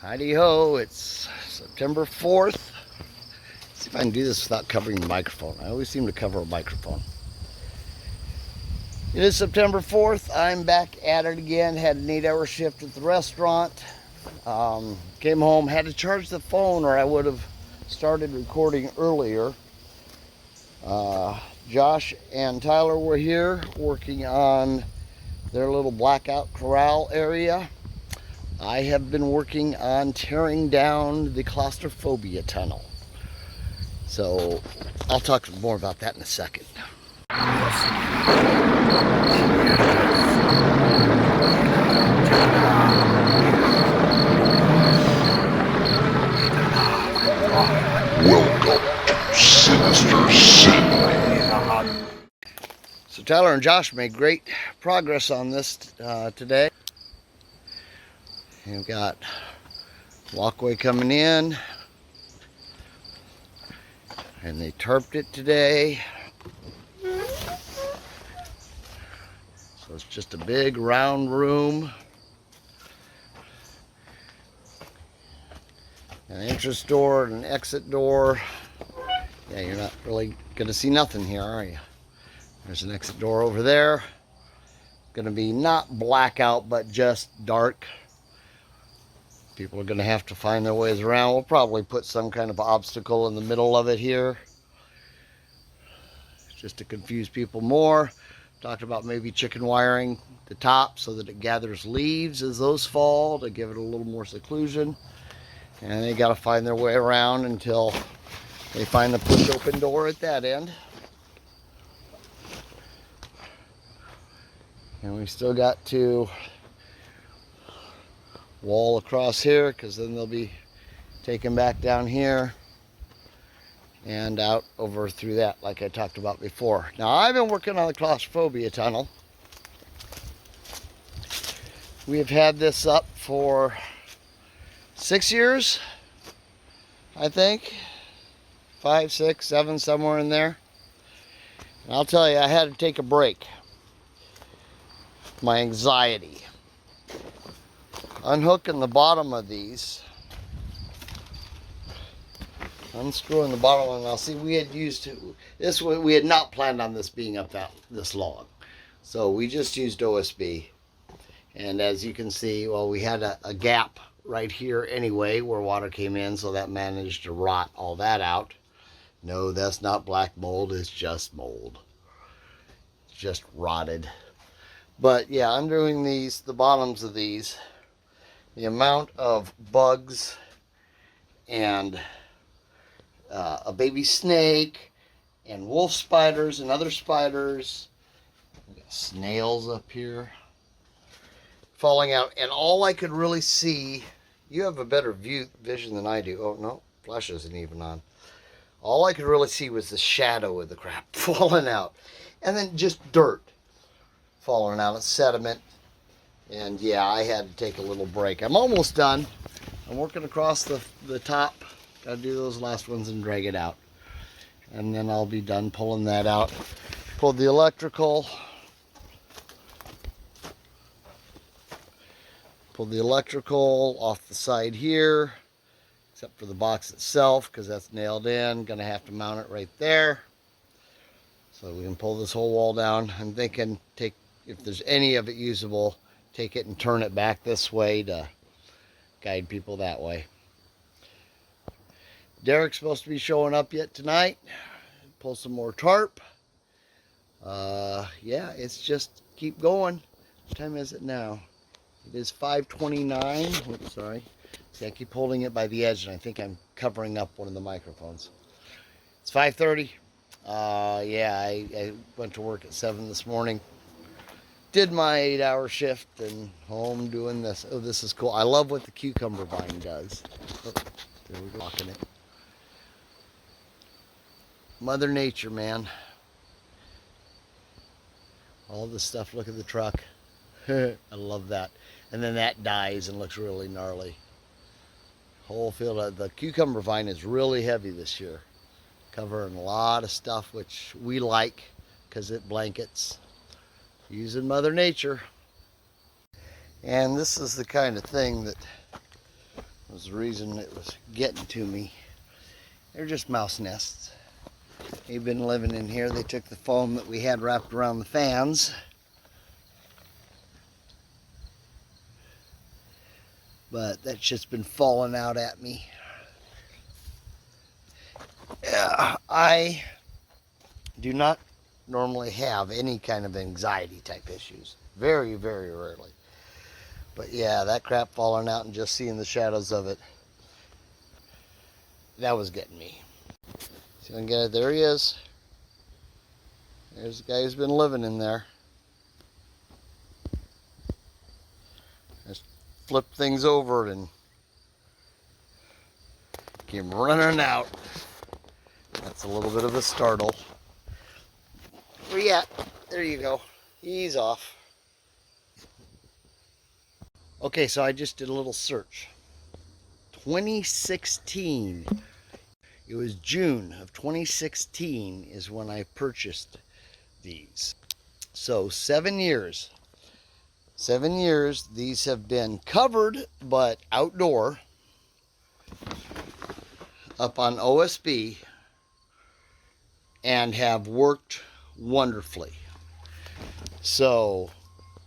Heidi ho, it's September 4th. Let's see if I can do this without covering the microphone. I always seem to cover a microphone. It is September 4th. I'm back at it again. Had an 8-hour shift at the restaurant. Came home, had to charge the phone or I would have started recording earlier. Josh and Tyler were here working on their little blackout corral area. I have been working on tearing down the Claustrophobia tunnel. So I'll talk more about that in a second. Welcome to Sinister Sidney. So Tyler and Josh made great progress on this today. You've got walkway coming in, and they tarped it today. So it's just a big round room. An entrance door and an exit door. Yeah, you're not really gonna see nothing here, are you? There's an exit door over there. Gonna be not blackout, but just dark. People are gonna have to find their ways around. We'll probably put some kind of obstacle in the middle of it here, just to confuse people more. Talked about maybe chicken wiring the top so that it gathers leaves as those fall to give it a little more seclusion. And they got to find their way around until they find the push open door at that end. And we still got to wall across here because then they'll be taken back down here and out over through that like I talked about before. Now I've been working on the Claustrophobia tunnel. We have had this up for 6 years, I think. 5, 6, 7, somewhere in there. And I'll tell you, I had to take a break. My anxiety. Unhooking the bottom of these. Unscrewing the bottom one. Now see, we had used this. We had not planned on this being up this long. So we just used OSB. And as you can see, well, we had a gap right here anyway where water came in, so that managed to rot all that out. No, that's not black mold, it's just mold. It's just rotted. But yeah, I'm doing these, the bottoms of these. The amount of bugs and a baby snake and wolf spiders and other spiders. We got snails up here falling out, and all I could really see, you have a better vision than I do. Oh no, flash isn't even on. All I could really see was the shadow of the crap falling out, and then just dirt falling out of sediment. And yeah, I had to take a little break. I'm almost done. I'm working across the top. Got to do those last ones and drag it out, and then I'll be done pulling that out. Pulled the electrical. Pull the electrical off the side here, except for the box itself, because that's nailed in. Gonna have to mount it right there. So we can pull this whole wall down. I'm thinking, if there's any of it usable, take it and turn it back this way to guide people that way. Derek's supposed to be showing up yet tonight. Pull some more tarp. Yeah, it's just keep going. What time is it now? It is 5:29. Oops, sorry. See, I keep holding it by the edge, and I think I'm covering up one of the microphones. It's 5:30. Yeah, I went to work at 7 this morning. Did my 8-hour shift and home doing this. Oh, this is cool. I love what the cucumber vine does. Oh, there we go. Walking it. Mother Nature, man. All this stuff. Look at the truck. I love that. And then that dies and looks really gnarly. Whole field of the cucumber vine is really heavy this year, covering a lot of stuff which we like because it blankets. Using Mother Nature. And this is the kind of thing that was the reason it was getting to me. They're just mouse nests. They've been living in here. They took the foam that we had wrapped around the fans. But that's just been falling out at me. Yeah, I do not normally have any kind of anxiety type issues. Very, very rarely. But yeah, that crap falling out and just seeing the shadows of it, that was getting me. See if I can get it. There he is. There's the guy who's been living in there. Just flip things over and came running out. That's a little bit of a startle. Where you at? There you go. He's off. Okay, so I just did a little search. 2016. It was June of 2016 is when I purchased these. So 7 years. 7 years. These have been covered, but outdoor. Up on OSB. And have worked wonderfully. So,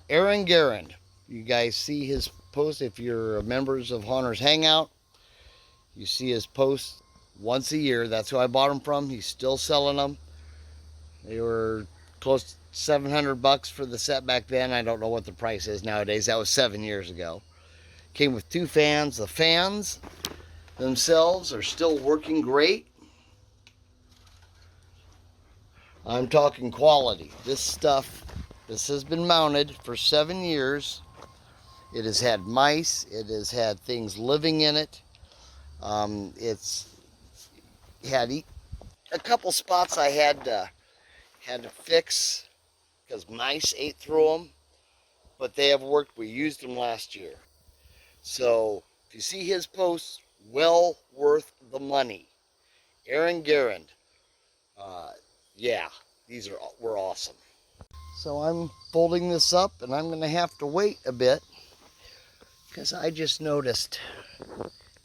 Aaron Garrand. You guys see his post. If you're members of Haunter's Hangout, you see his post once a year. That's who I bought them from. He's still selling them. They were close to 700 bucks for the set back then. I don't know what the price is nowadays. That was 7 years ago. Came with 2 fans. The fans themselves are still working great. I'm talking quality. This stuff, this has been mounted for 7 years. It has had mice. It has had things living in it. It's had a couple spots I had to fix because mice ate through them, but they have worked. We used them last year. So if you see his posts, well worth the money. Aaron Garrand. Yeah, were awesome. So I'm folding this up and I'm going to have to wait a bit because I just noticed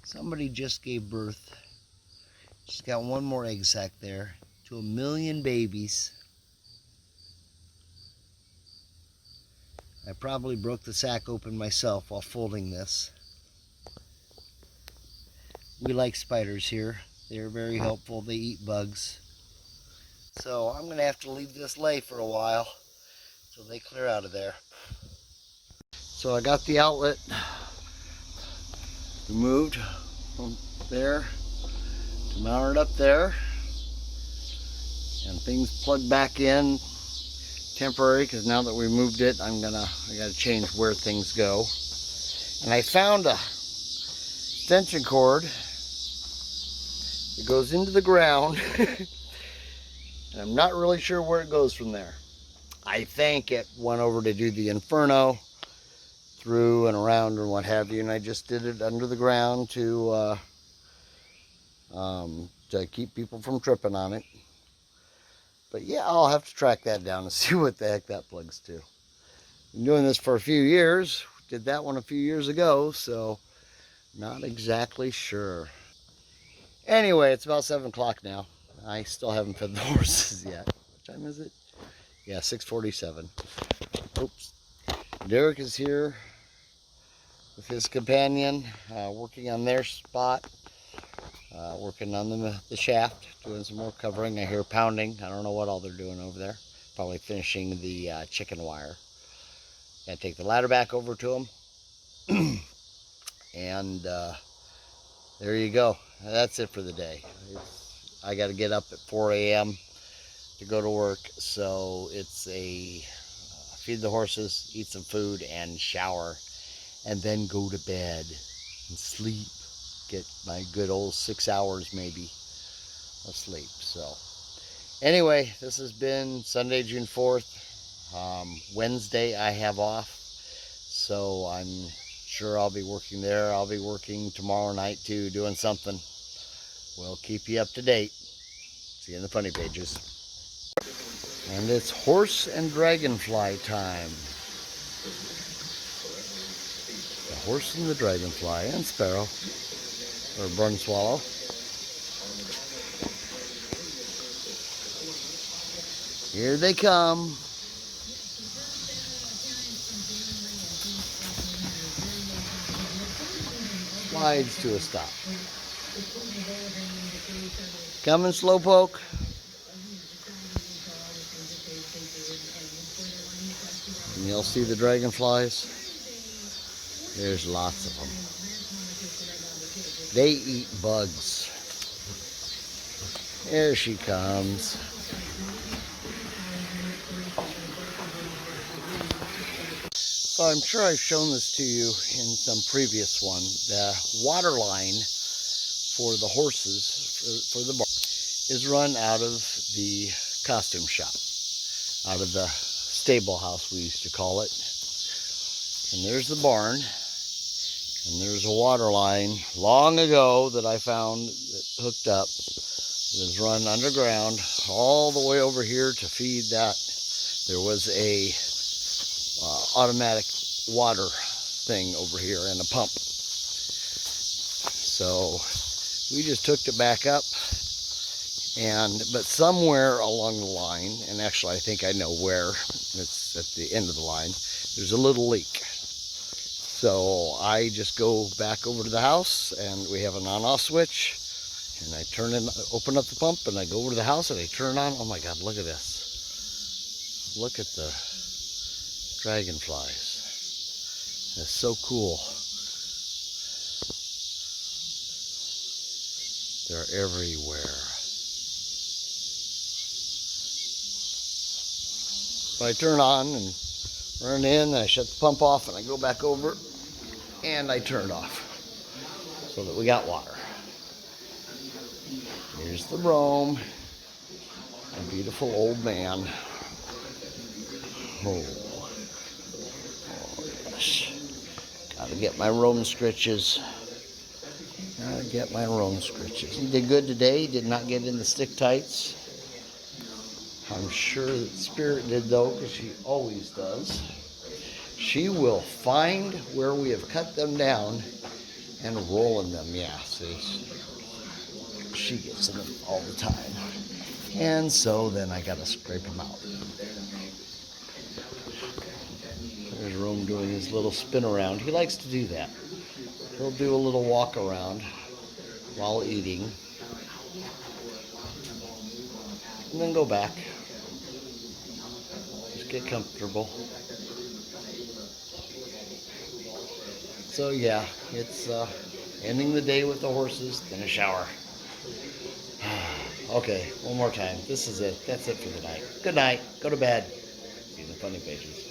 somebody just gave birth. She's got one more egg sac there to 1 million babies. I probably broke the sack open myself while folding this. We like spiders here. They're very helpful. They eat bugs. So I'm going to have to leave this lay for a while till they clear out of there. So I got the outlet removed from there to mount it up there, and things plugged back in temporary because now that we moved it, I got to change where things go. And I found a extension cord that goes into the ground. And I'm not really sure where it goes from there. I think it went over to do the inferno, through and around and what have you, and I just did it under the ground to keep people from tripping on it. But yeah, I'll have to track that down and see what the heck that plugs to. Been doing this for a few years. Did that one a few years ago, so not exactly sure. Anyway, it's about 7 o'clock now. I still haven't fed the horses yet. What time is it? Yeah, 6:47. Oops. Derek is here with his companion, working on their spot, working on the shaft, doing some more covering. I hear pounding. I don't know what all they're doing over there. Probably finishing the chicken wire. Gonna take the ladder back over to them. And there you go. That's it for the day. I got to get up at 4 a.m. to go to work, so it's a feed the horses, eat some food, and shower, and then go to bed and sleep. Get my good old 6 hours maybe of sleep. So anyway, this has been Sunday, June 4th. Wednesday I have off, so I'm sure I'll be working there. I'll be working tomorrow night too, doing something. We'll keep you up to date. See you in the funny pages. And it's horse and dragonfly time. The horse and the dragonfly and sparrow, or barn swallow. Here they come. Slides to a stop. Coming, slowpoke. And you'll see the dragonflies. There's lots of them. They eat bugs. There she comes. So I'm sure I've shown this to you in some previous one. The water line for the horses, for the barn, is run out of the costume shop, out of the stable house we used to call it. And there's the barn, and there's a water line long ago that I found that hooked up. It was run underground all the way over here to feed that. There was a automatic water thing over here and a pump. So we just hooked it back up, but somewhere along the line, and actually I think I know where, it's at the end of the line, there's a little leak. So I just go back over to the house, and we have an on-off switch, and I open up the pump, and I go over to the house, and I turn it on. Oh my God, look at this. Look at the dragonflies. That's so cool. They're everywhere. So I turn on and run in, and I shut the pump off, and I go back over, and I turn it off so that we got water. Here's the roam, a beautiful old man. Oh gosh, gotta get my roam scritches. Gotta get my roam scritches. He did good today. He did not get in the stick tights. I'm sure that Spirit did though, because she always does. She will find where we have cut them down and roll in them. Yeah, see, she gets in them all the time. And so then I gotta scrape them out. There's Rome doing his little spin around. He likes to do that. He'll do a little walk around while eating, and then go back. Just get comfortable. So yeah, it's ending the day with the horses, then a shower. Okay, one more time. This is it. That's it for the night. Good night. Go to bed. See the funny pages.